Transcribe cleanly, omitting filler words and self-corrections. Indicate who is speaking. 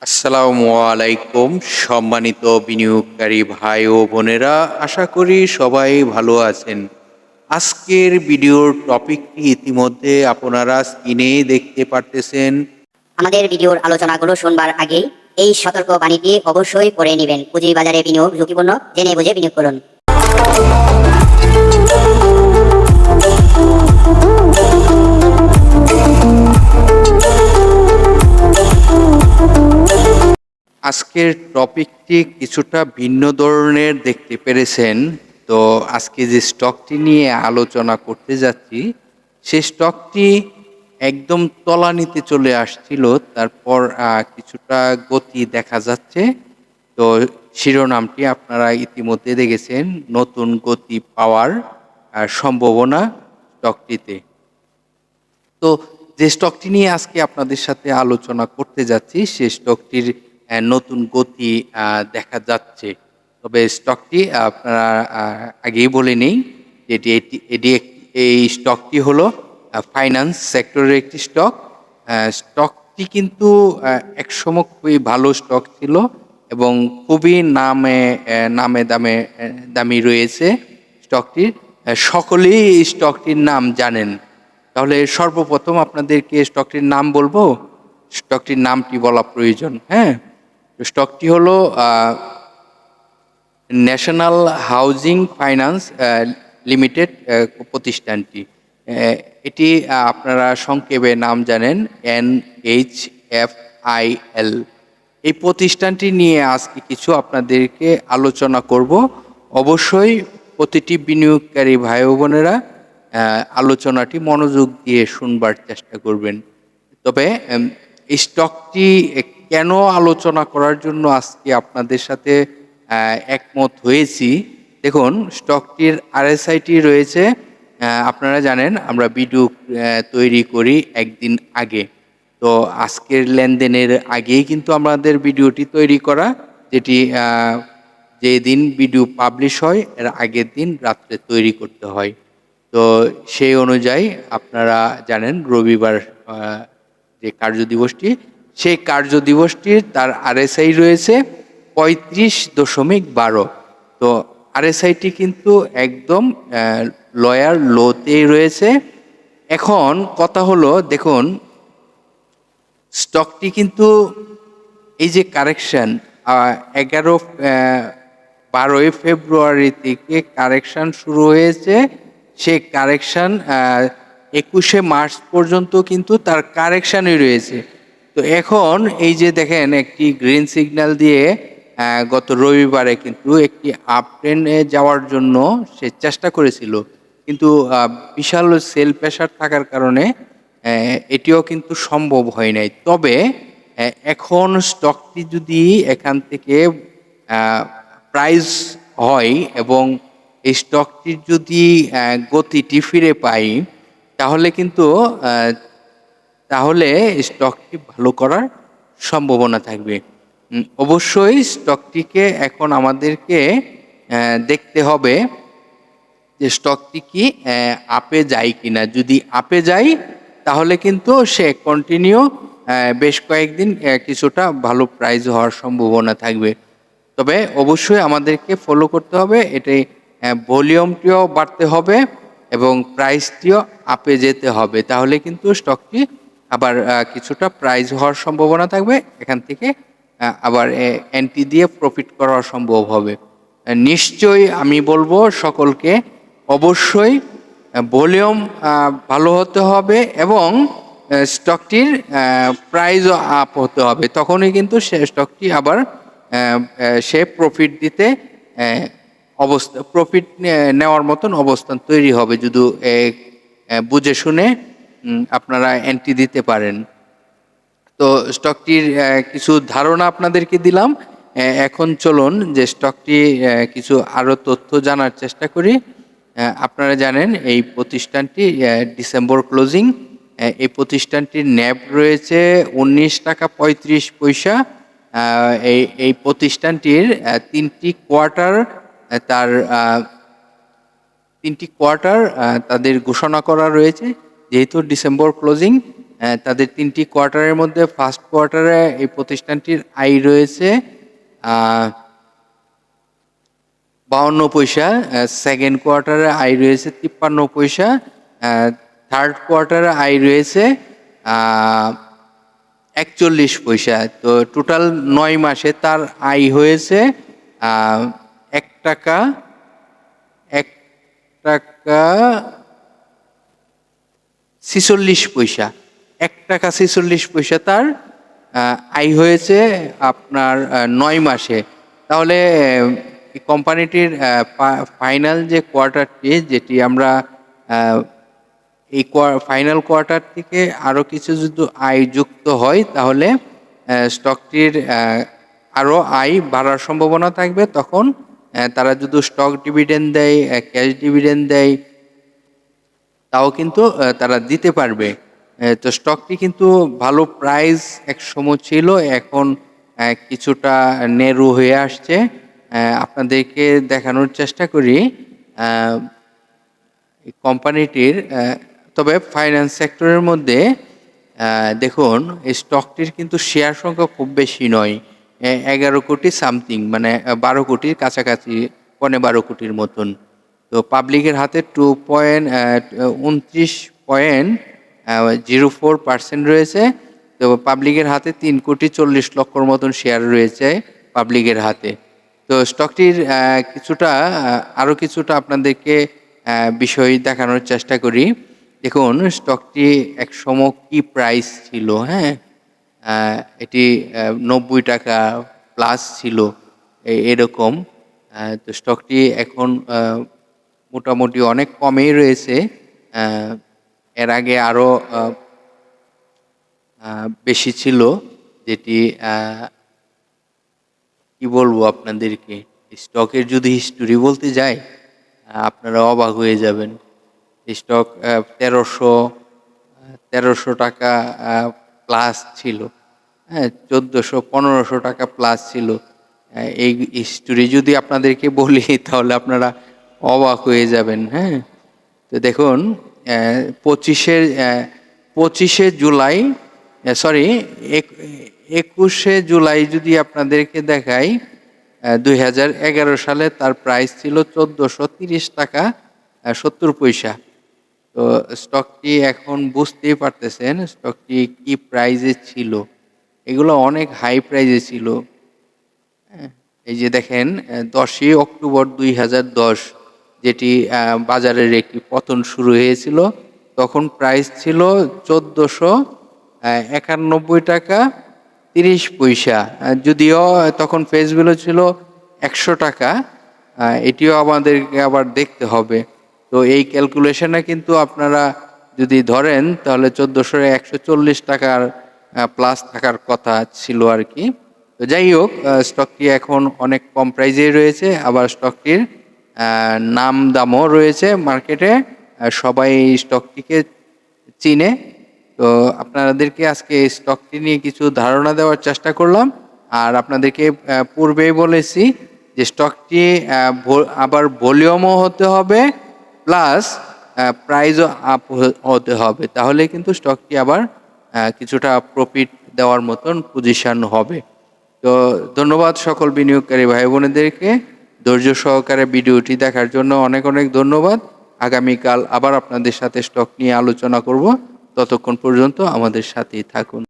Speaker 1: আসসালামু আলাইকুম সম্মানিত বিনিয়োগকারী ভাই ও বোনেরা, আশা করি সবাই ভালো আছেন। আজকের ভিডিওর টপিকটি ইতিমধ্যে আপনারা স্ক্রিনে দেখতে পারতেছেন।
Speaker 2: আমাদের ভিডিওর আলোচনাগুলো শুনবার আগেই এই সতর্ক বাণীটি অবশ্যই পড়ে নেবেন। পুঁজিবাজারে বিনিয়োগ ঝুঁকিপূর্ণ, জেনে বুঝে বিনিয়োগ করুন।
Speaker 1: আজকের টপিকটি কিছুটা ভিন্ন ধরনের দেখতে পেরেছেন। তো আজকে যে স্টকটি নিয়ে আলোচনা করতে যাচ্ছি, সেই স্টকটি একদম তলানিতে চলে আসছিল, তারপর কিছুটা গতি দেখা যাচ্ছে। তো শিরোনামটি আপনারা ইতিমধ্যে দেখেছেন, নতুন গতি পাওয়ার সম্ভাবনা স্টকটিতে। তো যে স্টকটি নিয়ে আজকে আপনাদের সাথে আলোচনা করতে যাচ্ছি, সেই স্টকটির নতুন গতি দেখা যাচ্ছে। তবে স্টকটি আপনারা আগেই বলে নেই যে এই স্টকটি হলো ফাইন্যান্স সেক্টরের একটি স্টক। স্টকটি কিন্তু একসময় খুবই ভালো স্টক ছিল এবং খুবই নামে দামি রয়েছে স্টকটির। সকলেই এই স্টকটির নাম জানেন। তাহলে সর্বপ্রথম আপনাদেরকে স্টকটির নাম বলবো, স্টকটির নামটি বলা প্রয়োজন। হ্যাঁ, স্টকটি হলো ন্যাশনাল হাউজিং ফাইন্যান্স লিমিটেড প্রতিষ্ঠানটি। এটি আপনারা সংক্ষেপে নাম জানেন NHFIL। এই প্রতিষ্ঠানটি নিয়ে আজকে কিছু আপনাদেরকে আলোচনা করব। অবশ্যই প্রতিটি বিনিয়োগকারী ভাই ও বোনেরা আলোচনাটি মনোযোগ দিয়ে শুনবার চেষ্টা করবেন। তবে এই স্টকটি কেন আলোচনা করার জন্য আজকে আপনাদের সাথে একমত হয়েছি, দেখুন স্টকটির আরএসআইটি রয়েছে। আপনারা জানেন আমরা ভিডিও তৈরি করি একদিন আগে। তো আজকের লেনদেনের আগেই কিন্তু আমাদের ভিডিওটি তৈরি করা, যেটি যেদিন ভিডিও পাবলিশ হয় এর আগের দিন রাত্রে তৈরি করতে হয়। তো সেই অনুযায়ী আপনারা জানেন রবিবার যে কার্যদিবসটি, সেই কার্যদিবসটির তার আরএসআই রয়েছে 35.12। তো আরএসআইটি কিন্তু একদম লয়ার লোতেই রয়েছে। এখন কথা হলো, দেখুন স্টকটি কিন্তু এই যে কারেকশন 12ই ফেব্রুয়ারি থেকে কারেকশন শুরু হয়েছে, সেই কারেকশন 21শে মার্চ পর্যন্ত কিন্তু তার কারেকশনই রয়েছে। তো এখন এই যে দেখেন একটি গ্রিন সিগন্যাল দিয়ে গত রবিবারে কিন্তু একটি আপ ট্রেন্ডে যাওয়ার জন্য সে চেষ্টা করেছিল, কিন্তু বিশাল সেল প্রেশার থাকার কারণে এটিও কিন্তু সম্ভব হয় নাই। তবে এখন স্টকটি যদি এখান থেকে প্রাইস হয় এবং এই স্টকটির যদি গতিটি ফিরে পাই, তাহলে কিন্তু তাহলে স্টকটি ভালো করার সম্ভাবনা থাকবে। অবশ্যই স্টকটিকে এখন আমাদেরকে দেখতে হবে যে স্টকটি কি আপে যায় কিনা। যদি আপে যায় তাহলে কিন্তু সে কন্টিনিউ বেশ কয়েকদিন কিছুটা ভালো প্রাইস হওয়ার সম্ভাবনা থাকবে। তবে অবশ্যই আমাদেরকে ফলো করতে হবে, এটাই ভলিউমটিও বাড়তে হবে এবং প্রাইসটিও আপে যেতে হবে, তাহলে কিন্তু স্টকটি আবার কিছুটা প্রাইস হওয়ার সম্ভাবনা থাকবে। এখান থেকে আবার এন্ট্রি দিয়ে প্রফিট করা সম্ভব হবে। নিশ্চয়ই আমি বলবো সকলকে অবশ্যই ভলিউম ভালো হতে হবে এবং স্টকটির প্রাইসও আপ হতে হবে, তখনই কিন্তু সে স্টকটি আবার সে প্রফিট দিতে প্রফিট নেওয়ার মতন অবস্থান তৈরি হবে, যদি বুঝে শুনে আপনারা এন্ট্রি দিতে পারেন। তো স্টকটির কিছু ধারণা আপনাদেরকে দিলাম। এখন চলুন যে স্টকটি কিছু আরও তথ্য জানার চেষ্টা করি। আপনারা জানেন এই প্রতিষ্ঠানটি ডিসেম্বর ক্লোজিং। এই প্রতিষ্ঠানটির ন্যাব রয়েছে 19 টাকা 35 পয়সা। এই প্রতিষ্ঠানটির তার তিনটি কোয়ার্টার তাদের ঘোষণা করা রয়েছে, যেহেতু ডিসেম্বর ক্লোজিং। তাদের ৩টি কোয়ার্টারের মধ্যে ফার্স্ট কোয়ার্টারে এই প্রতিষ্ঠানটির আয় রয়েছে ৫২ পয়সা, সেকেন্ড কোয়ার্টারে আয় রয়েছে ৫৩ পয়সা, থার্ড কোয়ার্টারে আয় রয়েছে ৪১ পয়সা। তো টোটাল ৯ মাসে তার আয় হয়েছে ১ টাকা ১ টাকা ৪৬ পয়সা। ১ টাকা ৪৬ পয়সা তার আয় হয়েছে আপনার ৯ মাসে। তাহলে এই কোম্পানিটির ফাইনাল যে কোয়ার্টারটি, যেটি আমরা এই ফাইনাল কোয়ার্টার থেকে আরও কিছু যদি আয় যুক্ত হয়, তাহলে স্টকটির আরও আয় বাড়ার সম্ভাবনা থাকবে। তখন তারা যদি স্টক ডিভিডেন্ড দেয়, ক্যাশ ডিভিডেন্ড দেয়, তাও কিন্তু তারা দিতে পারবে। তো স্টকটি কিন্তু ভালো প্রাইস একসময় ছিল, এখন কিছুটা নেরু হয়ে আসছে। আপনাদেরকে দেখানোর চেষ্টা করি এই কোম্পানিটির। তবে ফাইন্যান্স সেক্টরের মধ্যে দেখুন, এই স্টকটির কিন্তু শেয়ার সংখ্যা খুব বেশি নয়, 11 কোটি সামথিং, মানে 12 কোটির কাছাকাছি, 12 কোটির মতন। তো পাবলিকের হাতে 29.04% রয়েছে। তো পাবলিকের হাতে 3,40,00,000 মতন শেয়ার রয়েছে পাবলিকের হাতে। তো স্টকটির আরও কিছুটা আপনাদেরকে বিষয় দেখানোর চেষ্টা করি। দেখুন, স্টকটি একসময় কি প্রাইস ছিল, হ্যাঁ, এটি 90 টাকা প্লাস ছিল এরকম। তো স্টকটি এখন মোটামুটি অনেক কমেই রয়েছে। এর আগে আরও বেশি ছিল, যেটি কি বলবো আপনাদেরকে, স্টকের যদি হিস্টোরি বলতে যাই আপনারা অবাক হয়ে যাবেন। স্টক ১৩০০ টাকা প্লাস ছিল, হ্যাঁ, ১৪০০-১৫০০ টাকা প্লাস ছিল। এই হিস্টোরি যদি আপনাদেরকে বলি তাহলে আপনারা অবাক হয়ে যাবেন। হ্যাঁ, তো দেখুন, ২৫শে জুলাই, সরি ২১শে জুলাই যদি আপনাদেরকে দেখাই, ২০১১ সালে তার প্রাইস ছিল ১৪৩০ টাকা ৭০ পয়সা। তো স্টকটি এখন বুঝতেই পারতেছেন স্টকটি কি প্রাইজে ছিল। এগুলো অনেক হাই প্রাইজে ছিল। এই যে দেখেন, ১০ই অক্টোবর ২০১০ যেটি বাজারের একটি পতন শুরু হয়েছিল, তখন প্রাইস ছিল ১৪৯১ টাকা ৩০ পয়সা। যদিও তখন ফেস ভ্যালু ছিল ১০০ টাকা, এটিও আমাদেরকে আবার দেখতে হবে। তো এই ক্যালকুলেশনে কিন্তু আপনারা যদি ধরেন তাহলে ১৪১৪ টাকার প্লাস থাকার কথা ছিল আর কি। তো যাই হোক, স্টকটি এখন অনেক কম প্রাইজেই রয়েছে, আবার স্টকটির নাম দামও রয়েছে মার্কেটে, সবাই স্টকটিকে চিনে। তো আপনাদেরকে আজকে এই স্টকটি নিয়ে কিছু ধারণা দেওয়ার চেষ্টা করলাম। আর আপনাদেরকে পূর্বেই বলেছি যে স্টকটি আবার ভলিউমও হতে হবে, প্লাস প্রাইসও আপ হতে হবে, তাহলে কিন্তু স্টকটি আবার কিছুটা প্রফিট দেওয়ার মতন পজিশন হবে। তো ধন্যবাদ সকল বিনিয়োগকারী ভাই বোনেদেরকে ধৈর্য সহকারে ভিডিওটি দেখার জন্য অনেক অনেক ধন্যবাদ। আগামীকাল আবার আপনাদের সাথে স্টক নিয়ে আলোচনা করব। ততক্ষণ পর্যন্ত আমাদের সাথেই থাকুন।